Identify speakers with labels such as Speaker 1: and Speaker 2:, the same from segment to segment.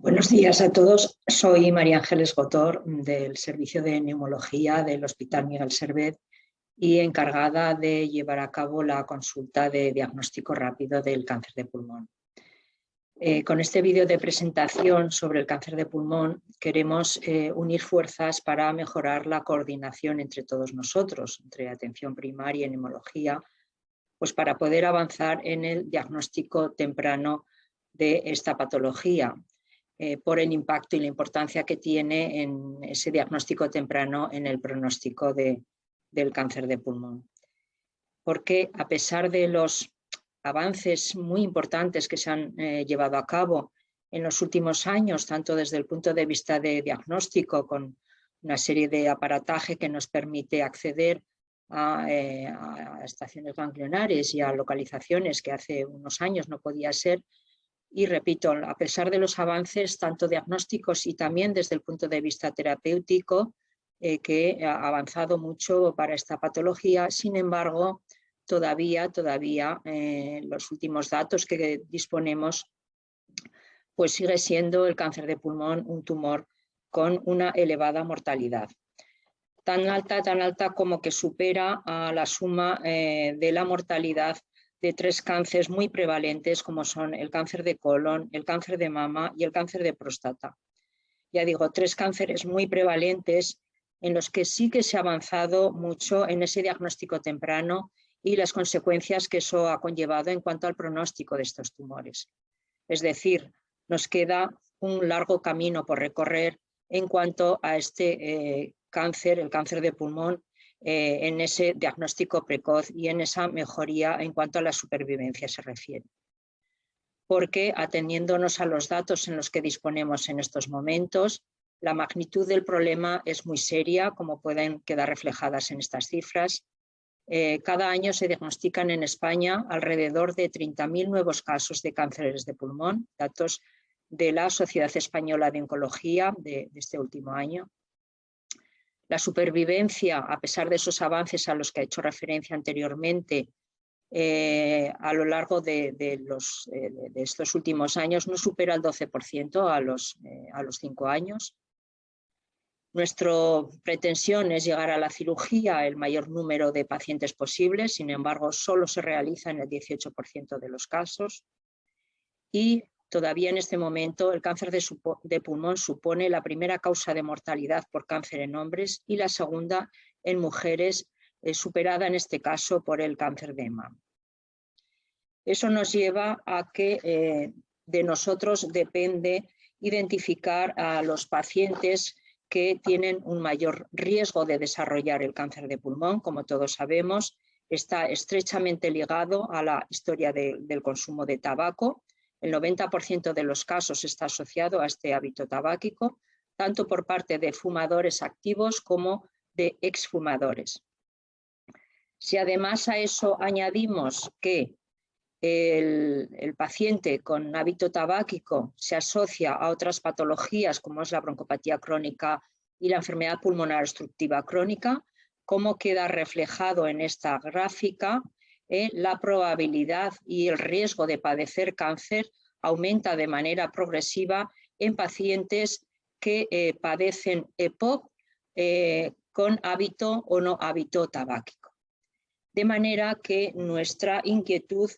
Speaker 1: Buenos días a todos. Soy María Ángeles Gotor del Servicio de Neumología del Hospital Miguel Servet y encargada de llevar a cabo la consulta de diagnóstico rápido del cáncer de pulmón. Con este vídeo de presentación sobre el cáncer de pulmón queremos unir fuerzas para mejorar la coordinación entre todos nosotros, entre atención primaria y neumología, pues para poder avanzar en el diagnóstico temprano de esta patología, por el impacto y la importancia que tiene en ese diagnóstico temprano en el pronóstico del cáncer de pulmón. Porque a pesar de los avances muy importantes que se han llevado a cabo en los últimos años, tanto desde el punto de vista de diagnóstico, con una serie de aparataje que nos permite acceder a estaciones ganglionares y a localizaciones que hace unos años no podía ser. Y repito, a pesar de los avances tanto diagnósticos y también desde el punto de vista terapéutico, que ha avanzado mucho para esta patología, sin embargo, todavía los últimos datos que disponemos, pues sigue siendo el cáncer de pulmón un tumor con una elevada mortalidad. Tan alta como que supera a la suma de la mortalidad de tres cánceres muy prevalentes como son el cáncer de colon, el cáncer de mama y el cáncer de próstata. Ya digo, tres cánceres muy prevalentes en los que sí que se ha avanzado mucho en ese diagnóstico temprano y las consecuencias que eso ha conllevado en cuanto al pronóstico de estos tumores. Es decir, nos queda un largo camino por recorrer en cuanto a este cáncer, el cáncer de pulmón, en ese diagnóstico precoz y en esa mejoría en cuanto a la supervivencia se refiere. Porque atendiéndonos a los datos en los que disponemos en estos momentos, la magnitud del problema es muy seria, como pueden quedar reflejadas en estas cifras. Cada año se diagnostican en España alrededor de 30.000 nuevos casos de cánceres de pulmón, datos de la Sociedad Española de Oncología de este último año. La supervivencia, a pesar de esos avances a los que he hecho referencia anteriormente, a lo largo de estos últimos años no supera el 12% a los 5 años. Nuestra pretensión es llegar a la cirugía el mayor número de pacientes posibles, sin embargo, solo se realiza en el 18% de los casos. Y todavía en este momento el cáncer de pulmón supone la primera causa de mortalidad por cáncer en hombres y la segunda en mujeres, superada en este caso por el cáncer de mama. Eso nos lleva a que de nosotros depende identificar a los pacientes que tienen un mayor riesgo de desarrollar el cáncer de pulmón. Como todos sabemos, está estrechamente ligado a la historia del consumo de tabaco. El 90% de los casos está asociado a este hábito tabáquico, tanto por parte de fumadores activos como de exfumadores. Si además a eso añadimos que el paciente con hábito tabáquico se asocia a otras patologías como es la broncopatía crónica y la enfermedad pulmonar obstructiva crónica, como queda reflejado en esta gráfica, la probabilidad y el riesgo de padecer cáncer aumenta de manera progresiva en pacientes que padecen EPOC con hábito o no hábito tabáquico. De manera que nuestra inquietud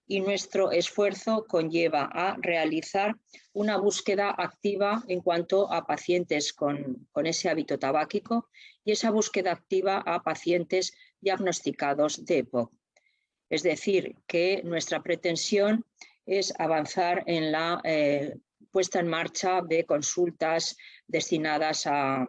Speaker 1: y nuestro esfuerzo conlleva a realizar una búsqueda activa en cuanto a pacientes con ese hábito tabáquico y esa búsqueda activa a pacientes diagnosticados de EPOC. Es decir, que nuestra pretensión es avanzar en la puesta en marcha de consultas destinadas a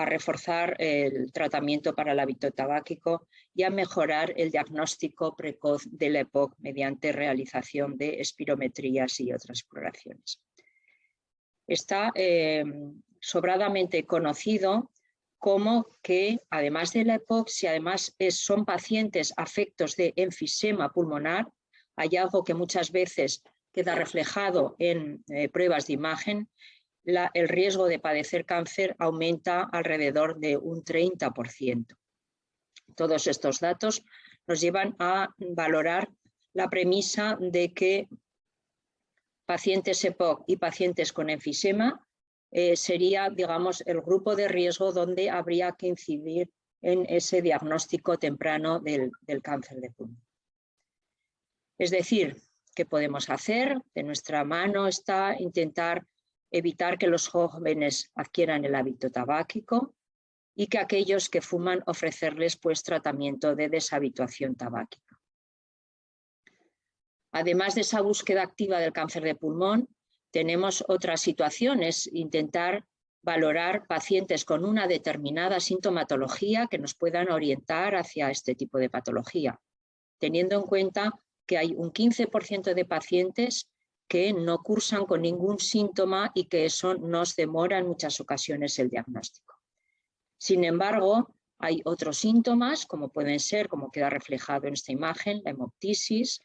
Speaker 1: reforzar el tratamiento para el hábito tabáquico y a mejorar el diagnóstico precoz del EPOC mediante realización de espirometrías y otras exploraciones. Está sobradamente conocido como que además del EPOC, si además son pacientes afectos de enfisema pulmonar, hallazgo que muchas veces queda reflejado en pruebas de imagen, el riesgo de padecer cáncer aumenta alrededor de un 30%. Todos estos datos nos llevan a valorar la premisa de que pacientes EPOC y pacientes con enfisema, sería, digamos, el grupo de riesgo donde habría que incidir en ese diagnóstico temprano del cáncer de pulmón. Es decir, ¿qué podemos hacer? De nuestra mano está intentar evitar que los jóvenes adquieran el hábito tabáquico y que aquellos que fuman ofrecerles pues tratamiento de deshabituación tabáquica. Además de esa búsqueda activa del cáncer de pulmón, tenemos otras situaciones, intentar valorar pacientes con una determinada sintomatología que nos puedan orientar hacia este tipo de patología, teniendo en cuenta que hay un 15% de pacientes que no cursan con ningún síntoma y que eso nos demora en muchas ocasiones el diagnóstico. Sin embargo, hay otros síntomas, como pueden ser, como queda reflejado en esta imagen, la hemoptisis,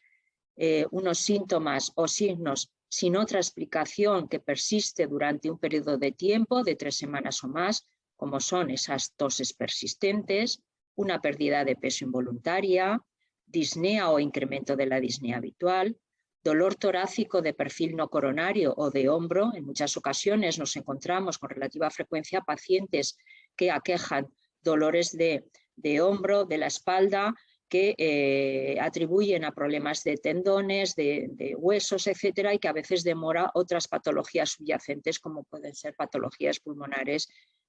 Speaker 1: unos síntomas o signos sin otra explicación que persiste durante un periodo de tiempo de 3 semanas o más, como son esas toses persistentes, una pérdida de peso involuntaria, disnea o incremento de la disnea habitual, dolor torácico de perfil no coronario o de hombro. En muchas ocasiones nos encontramos con relativa frecuencia pacientes que aquejan dolores de hombro, de la espalda, que atribuyen a problemas de tendones, de huesos, etcétera, y que a veces demora otras patologías subyacentes como pueden ser patologías pulmonares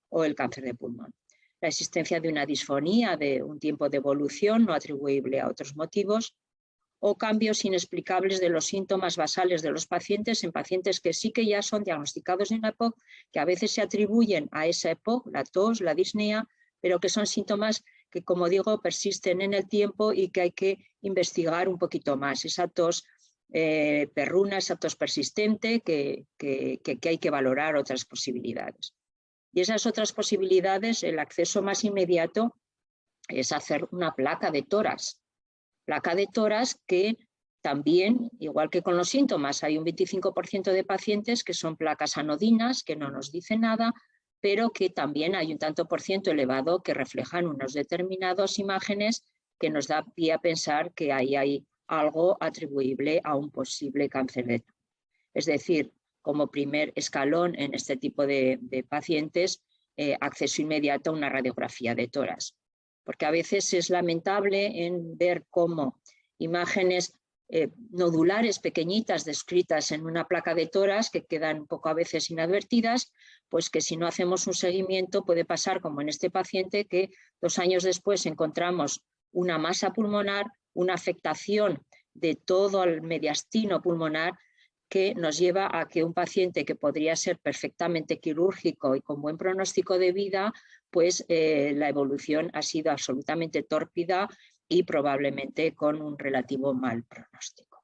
Speaker 1: o el cáncer de pulmón. La existencia de una disfonía de un tiempo de evolución no atribuible a otros motivos o cambios inexplicables de los síntomas basales de los pacientes en pacientes que sí que ya son diagnosticados de una EPOC, que a veces se atribuyen a esa EPOC, la tos, la disnea, pero que son síntomas que, como digo, persisten en el tiempo y que hay que investigar un poquito más. Esa tos perruna, esa tos persistente, que hay que valorar otras posibilidades. Y esas otras posibilidades, el acceso más inmediato es hacer una placa de tórax. Placa de tórax que también, igual que con los síntomas, hay un 25% de pacientes que son placas anodinas, que no nos dicen nada, pero que también hay un tanto por ciento elevado que reflejan unos determinados imágenes que nos da pie a pensar que ahí hay algo atribuible a un posible cáncer de tórax. Es decir, como primer escalón en este tipo de pacientes, acceso inmediato a una radiografía de tórax. Porque a veces es lamentable en ver cómo imágenes nodulares pequeñitas descritas en una placa de tórax que quedan un poco a veces inadvertidas, pues que si no hacemos un seguimiento puede pasar como en este paciente que 2 años después encontramos una masa pulmonar, una afectación de todo el mediastino pulmonar que nos lleva a que un paciente que podría ser perfectamente quirúrgico y con buen pronóstico de vida, pues la evolución ha sido absolutamente tórpida y probablemente con un relativo mal pronóstico.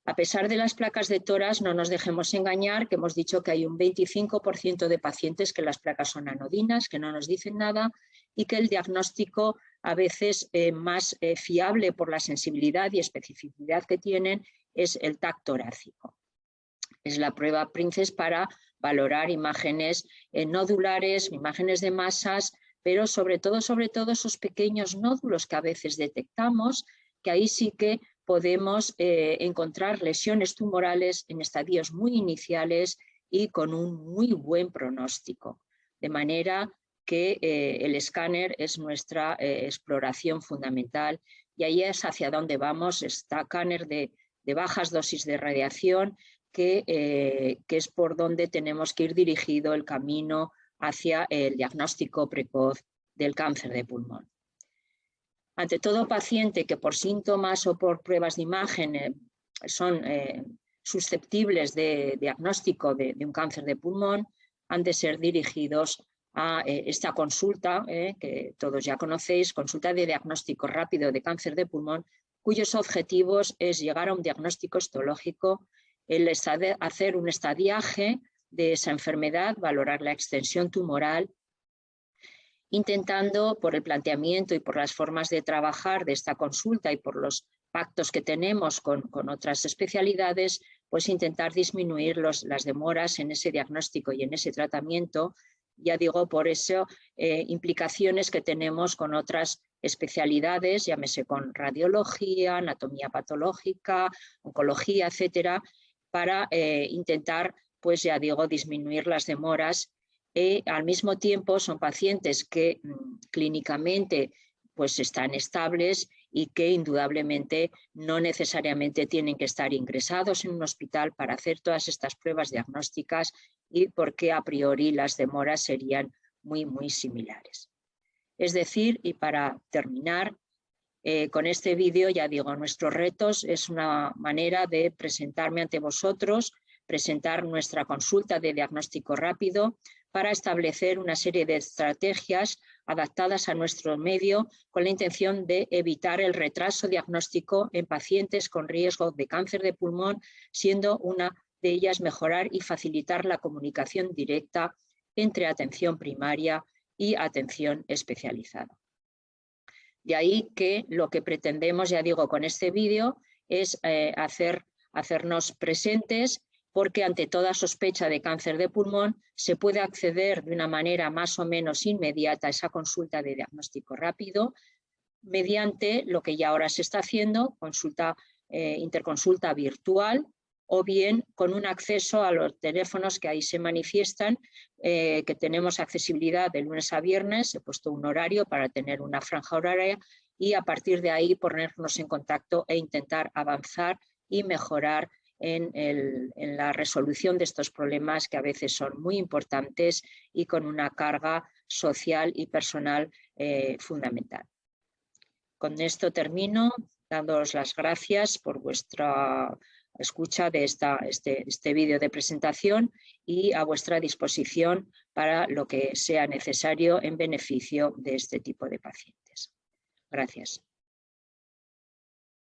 Speaker 1: A pesar de las placas de tórax, no nos dejemos engañar, que hemos dicho que hay un 25% de pacientes que las placas son anodinas, que no nos dicen nada y que el diagnóstico a veces más fiable por la sensibilidad y especificidad que tienen es el TAC torácico. Es la prueba PRINCES para valorar imágenes nodulares, imágenes de masas, pero sobre todo esos pequeños nódulos que a veces detectamos, que ahí sí que podemos encontrar lesiones tumorales en estadios muy iniciales y con un muy buen pronóstico. De manera que el escáner es nuestra exploración fundamental y ahí es hacia donde vamos, escáner de bajas dosis de radiación, que es por donde tenemos que ir dirigido el camino hacia el diagnóstico precoz del cáncer de pulmón. Ante todo paciente que por síntomas o por pruebas de imagen son susceptibles de diagnóstico de un cáncer de pulmón, han de ser dirigidos a esta consulta que todos ya conocéis, consulta de diagnóstico rápido de cáncer de pulmón, cuyos objetivos es llegar a un diagnóstico histológico, hacer un estadiaje de esa enfermedad, valorar la extensión tumoral, intentando por el planteamiento y por las formas de trabajar de esta consulta y por los pactos que tenemos con otras especialidades, pues intentar disminuir las demoras en ese diagnóstico y en ese tratamiento. Ya digo, por eso implicaciones que tenemos con otras especialidades, llámese con radiología, anatomía patológica, oncología, etcétera, para intentar, pues ya digo, disminuir las demoras. Al mismo tiempo son pacientes que clínicamente pues están estables y que indudablemente no necesariamente tienen que estar ingresados en un hospital para hacer todas estas pruebas diagnósticas y porque a priori las demoras serían muy similares. Es decir, y para terminar, con este vídeo, ya digo, nuestros retos es una manera de presentarme ante vosotros, presentar nuestra consulta de diagnóstico rápido para establecer una serie de estrategias adaptadas a nuestro medio con la intención de evitar el retraso diagnóstico en pacientes con riesgo de cáncer de pulmón, siendo una de ellas mejorar y facilitar la comunicación directa entre atención primaria y atención especializada. De ahí que lo que pretendemos, ya digo, con este vídeo es hacernos presentes, porque ante toda sospecha de cáncer de pulmón se puede acceder de una manera más o menos inmediata a esa consulta de diagnóstico rápido mediante lo que ya ahora se está haciendo, interconsulta virtual, o bien con un acceso a los teléfonos que ahí se manifiestan, que tenemos accesibilidad de lunes a viernes. He puesto un horario para tener una franja horaria y a partir de ahí ponernos en contacto e intentar avanzar y mejorar en la resolución de estos problemas que a veces son muy importantes y con una carga social y personal fundamental. Con esto termino, dándoos las gracias por vuestra escucha de este vídeo de presentación y a vuestra disposición para lo que sea necesario en beneficio de este tipo de pacientes. Gracias.